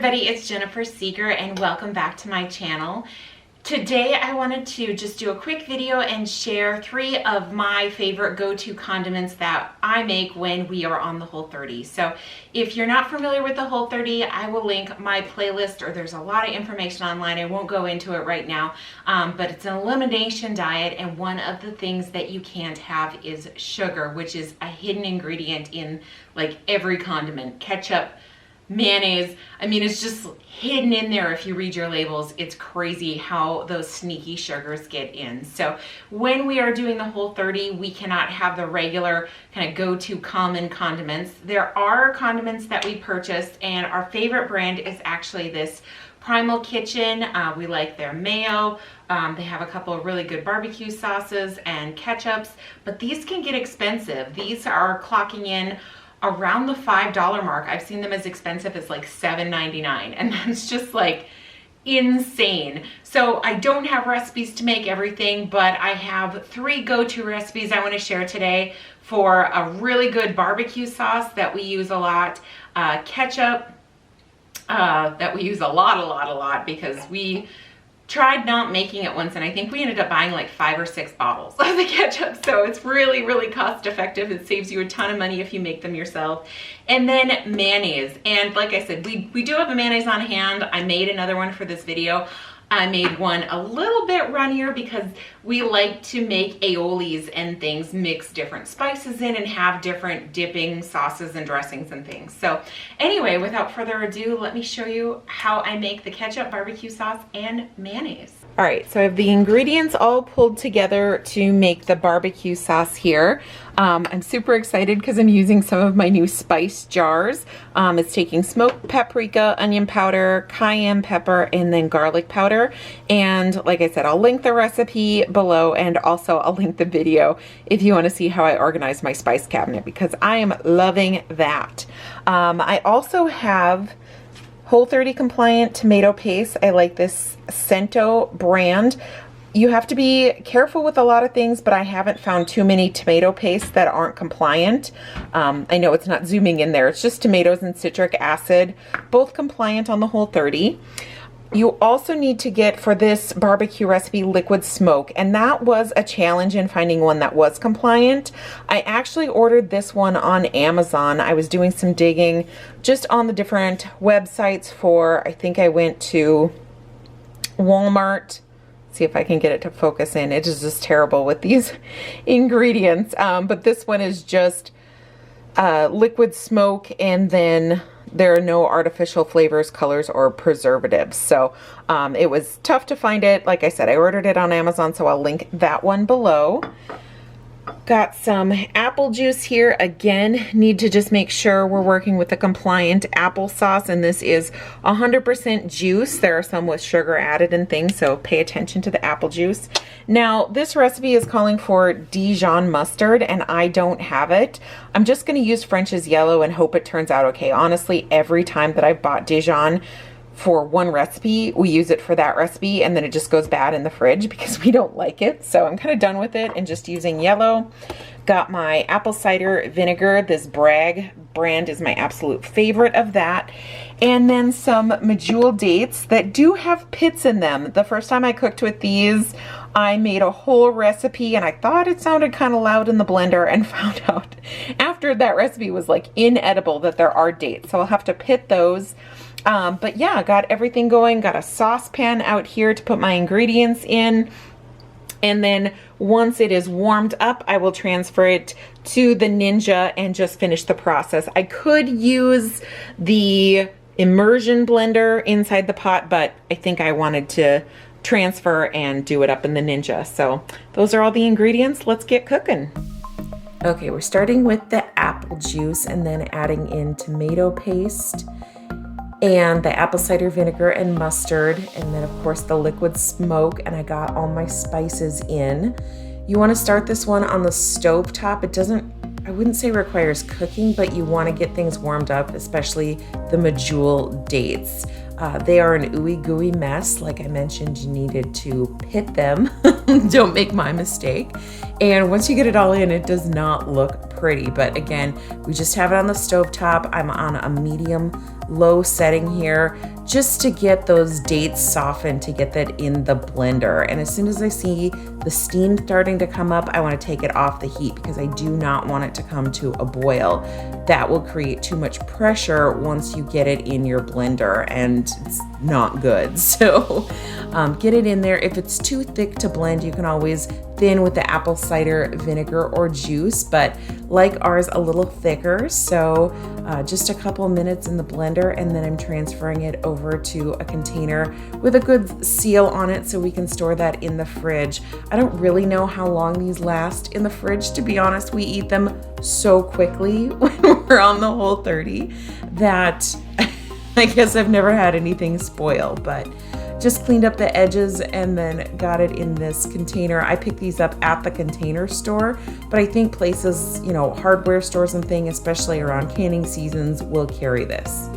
everybody, it's Jennifer Seeger and welcome back to my channel. Today I wanted to just do a quick video and share 3 of my favorite go-to condiments that I make when we are on the Whole30. So if you're not familiar with the Whole30, I will link my playlist, or there's a lot of information online. I won't go into it right now, but it's an elimination diet, and one of the things that you can't have is sugar, which is a hidden ingredient in like every condiment. Ketchup, mayonnaise, I mean, it's just hidden in there. If you read your labels, it's crazy how those sneaky sugars get in. So when we are doing the Whole30, we cannot have the regular kind of go-to common condiments. There are condiments that we purchased, and our favorite brand is actually this Primal Kitchen. We like their Mayo. They have a couple of really good barbecue sauces and ketchups, but these can get expensive. These are clocking in around the $5 mark. I've seen them as expensive as like $7.99, and that's just like insane. So I don't have recipes to make everything, but I have 3 go-to recipes I want to share today for a really good barbecue sauce that we use a lot, ketchup that we use a lot because we tried not making it once, and I think we ended up buying like 5 or 6 bottles of the ketchup. So it's really cost effective. It saves you a ton of money if you make them yourself. And then mayonnaise. And like I said, we do have a mayonnaise on hand. I made another one for this video. I made one a little bit runnier because we like to make aiolis and things, mix different spices in and have different dipping sauces and dressings and things. So anyway, without further ado, let me show you how I make the ketchup, barbecue sauce, and mayonnaise. All right, so I have the ingredients all pulled together to make the barbecue sauce here. I'm super excited because I'm using some of my new spice jars. It's taking smoked paprika, onion powder, cayenne pepper, and then garlic powder. And like I said, I'll link the recipe below, and also I'll link the video if you want to see how I organize my spice cabinet, because I am loving that. I also have Whole30 compliant tomato paste. I like this Cento brand. You have to be careful with a lot of things, but I haven't found too many tomato pastes that aren't compliant. I know it's not zooming in there. It's just tomatoes and citric acid, both compliant on the Whole30. You also need to get, for this barbecue recipe, liquid smoke, and that was a challenge in finding one that was compliant. I actually ordered this one on Amazon. I was doing some digging just on the different websites for, I think I went to Walmart. See if I can get it to focus in. It is just terrible with these ingredients, but this one is just liquid smoke, and then there are no artificial flavors, colors, or preservatives. So it was tough to find it. Like I said, I ordered it on Amazon, so I'll link that one below. Got some apple juice here. Again, need to just make sure we're working with the compliant applesauce, and this is 100% juice. There are some with sugar added and things, so pay attention to the apple juice. Now, this recipe is calling for Dijon mustard, and I don't have it. I'm just going to use French's yellow and hope it turns out okay. Honestly, every time that I've bought Dijon for one recipe, we use it for that recipe, and then it just goes bad in the fridge because we don't like it. So I'm kind of done with it and just using yellow. Got my apple cider vinegar. This Bragg brand is my absolute favorite of that. And then some medjool dates that do have pits in them. The first time I cooked with these, I made a whole recipe, and I thought it sounded kind of loud in the blender, and found out after that recipe was like inedible that there are dates. So I'll have to pit those. But yeah, got everything going. Got a saucepan out here to put my ingredients in. And then once it is warmed up, I will transfer it to the Ninja and just finish the process. I could use the immersion blender inside the pot, but I think I wanted to transfer and do it up in the Ninja. So those are all the ingredients. Let's get cooking. Okay, we're starting with the apple juice and then adding in tomato paste and the apple cider vinegar and mustard, and then of course the liquid smoke, and I got all my spices in. You want to start this one on the stove top. It doesn't, I wouldn't say requires cooking, but you want to get things warmed up, especially the medjool dates. They are an ooey gooey mess. Like I mentioned, you needed to pit them. Don't make my mistake. And once you get it all in, it does not look pretty. But again, we just have it on the stovetop. I'm on a medium low setting here just to get those dates softened, to get that in the blender. And as soon as I see the steam starting to come up, I want to take it off the heat because I do not want it to come to a boil. That will create too much pressure once you get it in your blender, and it's not good. So get it in there. If it's too thick to blend, you can always thin with the apple cider vinegar or juice, but like ours, a little thicker. So just a couple minutes in the blender, and then I'm transferring it over to a container with a good seal on it so we can store that in the fridge. I don't really know how long these last in the fridge, to be honest. We eat them so quickly when we're on the Whole30 that I guess I've never had anything spoil, but just cleaned up the edges and then got it in this container. I picked these up at the Container Store, but I think places, you know, hardware stores and things, especially around canning seasons, will carry this.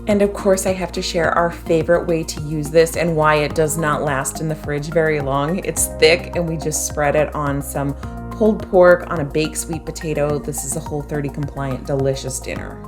And of course, I have to share our favorite way to use this and why it does not last in the fridge very long. It's thick, and we just spread it on some pulled pork on a baked sweet potato. This is a Whole30 compliant, delicious dinner.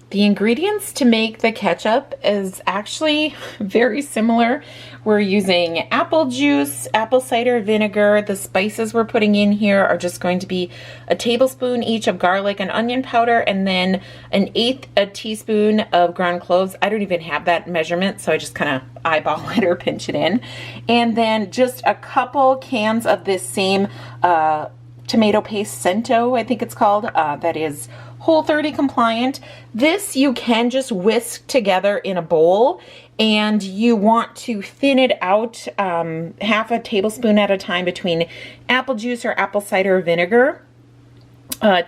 The ingredients to make the ketchup is actually very similar. We're using apple juice, apple cider vinegar. The spices we're putting in here are just going to be a tablespoon each of garlic and onion powder, and then 1/8 a teaspoon of ground cloves. I don't even have that measurement, so I just kind of eyeball it or pinch it in. And then just a couple cans of this same tomato paste Cento, I think it's called, that is Whole30 compliant. This you can just whisk together in a bowl, and you want to thin it out half a tablespoon at a time between apple juice or apple cider vinegar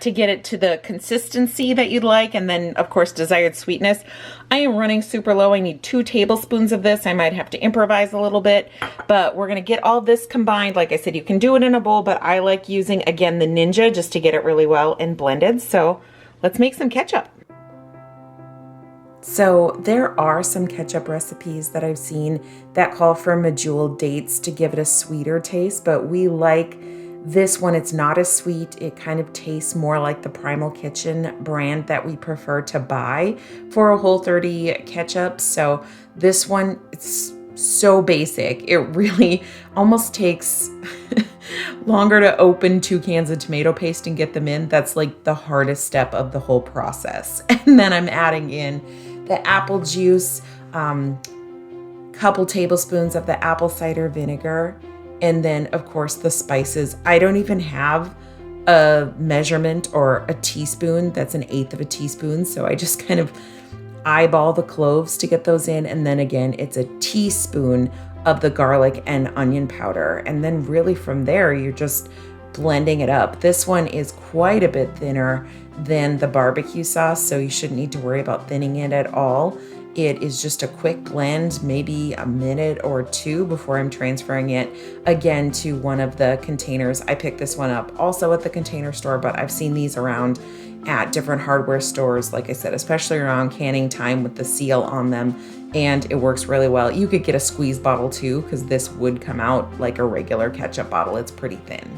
to get it to the consistency that you'd like, and then of course desired sweetness. I am running super low. I need 2 tablespoons of this. I might have to improvise a little bit, but we're gonna get all this combined. Like I said, you can do it in a bowl, but I like using, again, the Ninja just to get it really well and blended. So let's make some ketchup. So there are some ketchup recipes that I've seen that call for medjool dates to give it a sweeter taste, but we like this one. It's not as sweet. It kind of tastes more like the Primal Kitchen brand that we prefer to buy for a Whole30 ketchup. So this one, it's so basic. It really almost takes longer to open 2 cans of tomato paste and get them in. That's like the hardest step of the whole process. And then I'm adding in the apple juice, couple tablespoons of the apple cider vinegar, and then of course the spices. I don't even have a measurement or a teaspoon. That's 1/8 of a teaspoon. So I just kind of eyeball the cloves to get those in. And then again, it's a teaspoon of the garlic and onion powder. And then really from there, you're just blending it up. This one is quite a bit thinner than the barbecue sauce, so you shouldn't need to worry about thinning it at all. It is just a quick blend, maybe a minute or 2 before I'm transferring it again to one of the containers. I picked this one up also at the Container Store, but I've seen these around at different hardware stores, like I said, especially around canning time with the seal on them, and it works really well. You could get a squeeze bottle too, because this would come out like a regular ketchup bottle. It's pretty thin.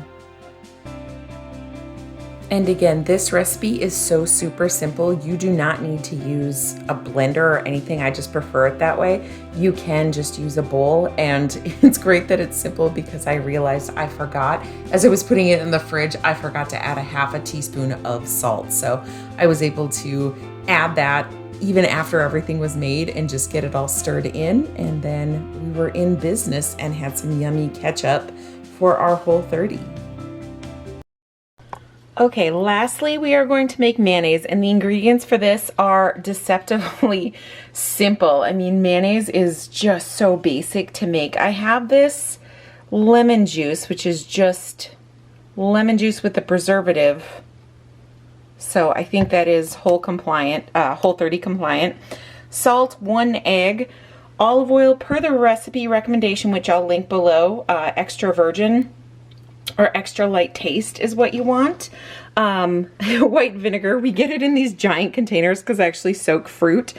And again, this recipe is so super simple. You do not need to use a blender or anything. I just prefer it that way. You can just use a bowl, and it's great that it's simple because I realized I forgot, as I was putting it in the fridge, I forgot to add a half a teaspoon of salt. So I was able to add that even after everything was made and just get it all stirred in. And then we were in business and had some yummy ketchup for our Whole30. Okay, lastly, we are going to make mayonnaise, and the ingredients for this are deceptively simple. I mean, mayonnaise is just so basic to make. I have this lemon juice, which is just lemon juice with the preservative. So I think that is Whole30 compliant. Salt, 1 egg, olive oil per the recipe recommendation, which I'll link below, extra virgin or extra light taste is what you want. White vinegar, we get it in these giant containers because I actually soak fruit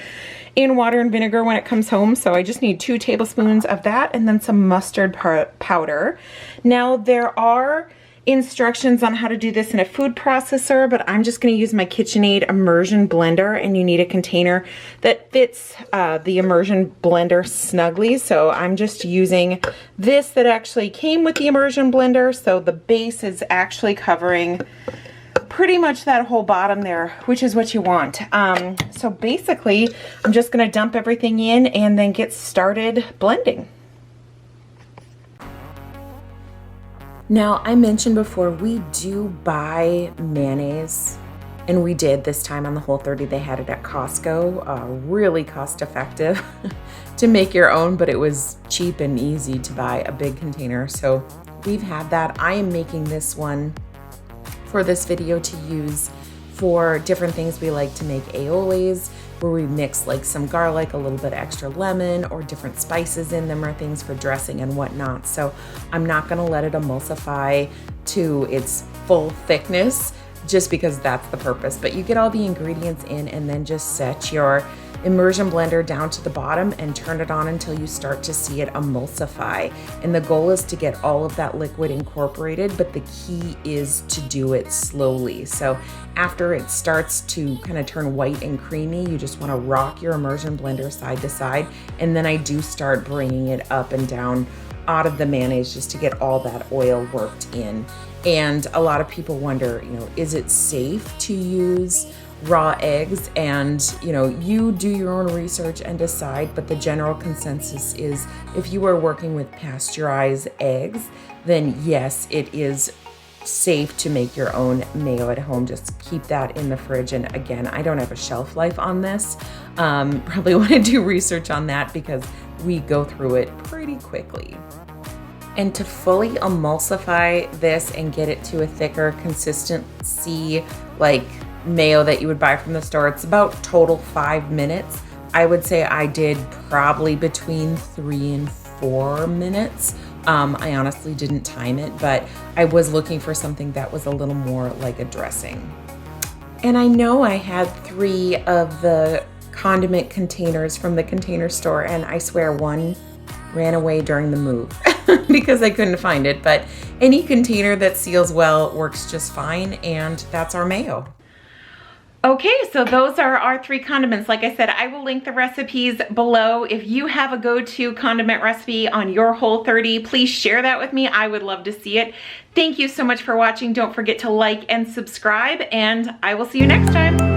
in water and vinegar when it comes home. So I just need 2 tablespoons of that, and then some mustard powder. Now there are instructions on how to do this in a food processor, but I'm just going to use my KitchenAid immersion blender, and you need a container that fits the immersion blender snugly. So I'm just using this that actually came with the immersion blender. So the base is actually covering pretty much that whole bottom there, which is what you want. So basically, I'm just going to dump everything in and then get started blending. Now, I mentioned before, we do buy mayonnaise, and we did this time on the Whole30. They had it at Costco, really cost effective to make your own, but it was cheap and easy to buy a big container. So we've had that. I am making this one for this video to use for different things. We like to make aiolis, where we mix like some garlic, a little bit extra lemon, or different spices in them, or things for dressing and whatnot. So I'm not gonna let it emulsify to its full thickness, just because that's the purpose. But you get all the ingredients in, and then just set your immersion blender down to the bottom and turn it on until you start to see it emulsify. And the goal is to get all of that liquid incorporated, but the key is to do it slowly. So after it starts to kind of turn white and creamy, you just want to rock your immersion blender side to side. And then I do start bringing it up and down out of the mayonnaise just to get all that oil worked in. And a lot of people wonder, is it safe to use raw eggs? And you do your own research and decide, but the general consensus is if you are working with pasteurized eggs, then yes, it is safe to make your own mayo at home. Just keep that in the fridge. And again, I don't have a shelf life on this. Probably want to do research on that because we go through it pretty quickly. And to fully emulsify this and get it to a thicker consistency, like mayo that you would buy from the store, it's about total 5 minutes. I would say I did probably between 3 and 4 minutes. I honestly didn't time it, but I was looking for something that was a little more like a dressing. And I know I had 3 of the condiment containers from the Container Store, and I swear one ran away during the move because I couldn't find it. But any container that seals well works just fine, and that's our mayo. Okay, so those are our 3 condiments. Like I said, I will link the recipes below. If you have a go-to condiment recipe on your Whole30, please share that with me. I would love to see it. Thank you so much for watching. Don't forget to like and subscribe, and I will see you next time.